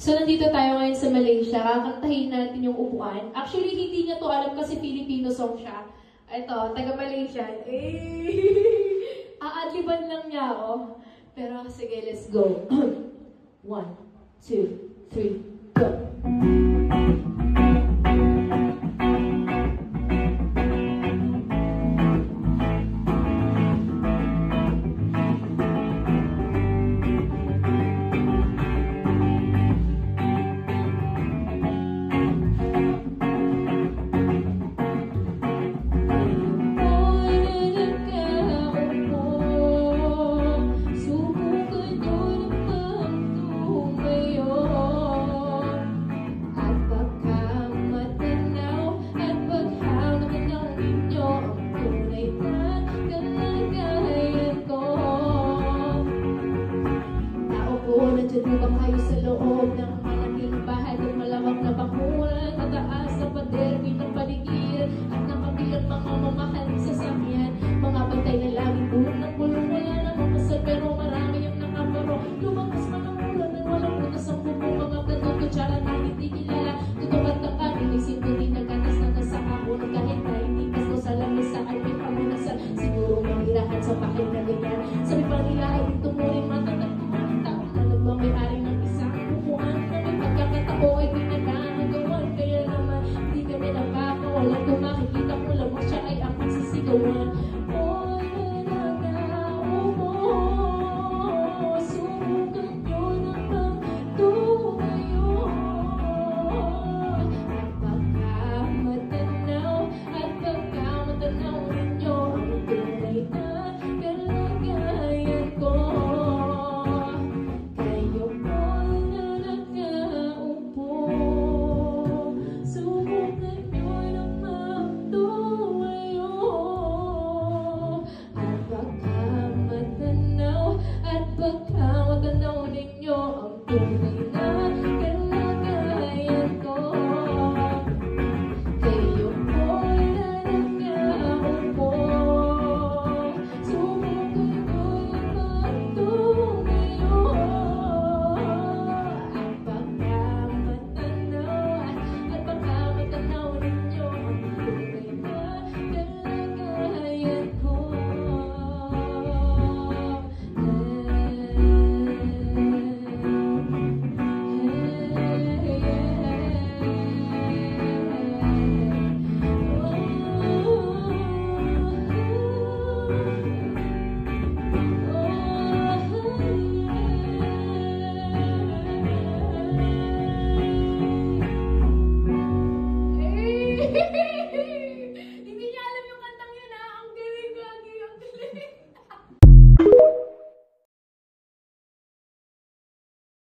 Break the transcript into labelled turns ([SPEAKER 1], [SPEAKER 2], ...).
[SPEAKER 1] So, nandito tayo ngayon sa Malaysia. Kakantahin natin yung upuan. Actually, hindi niya to alam kasi Filipino song siya. Ito, taga-Malaysia. Aadliban lang niya ako. Pero sige, let's go. 1, 2, 3, go! Nagdadubang kayo sa loob ng malaking bahay at malawak na bakuran, tataas na pader, ng paligid at nakabilang mga mamahaling sasakyan, mga bantay na laging bulong ng bulong, wala namang masal pero marami ang nakaparo, lumakas man ang ulan at walang punas ang bubong, mga platong kutsara na hindi kilala, tutok at takat, inisip ko din nagkatas na nasa kapunan, kahit na hindi kaso sa lamisa ay may pamunasan, siguro mahirahan sa bahay na ganyan, sabi pa nila ay tumuring matatag may-ari ng isang upuan na may pagkakatao ay pinagkakagawan, kaya naman hindi ka nila walang kung makikita mo lamang siya ay ang magsisigawan. Oy, nanaupo, subukan nyo naman tumayo at pagkamatanaw ninyo ang tunay na kalagayan ko. Pagkamatanaw ninyo ang tunay na kalagayan ko. Kayo po'y nanakaupo, subukan ko'y magtumayo at pagkamatanaw ninyo ang tunay na kalagayan ko.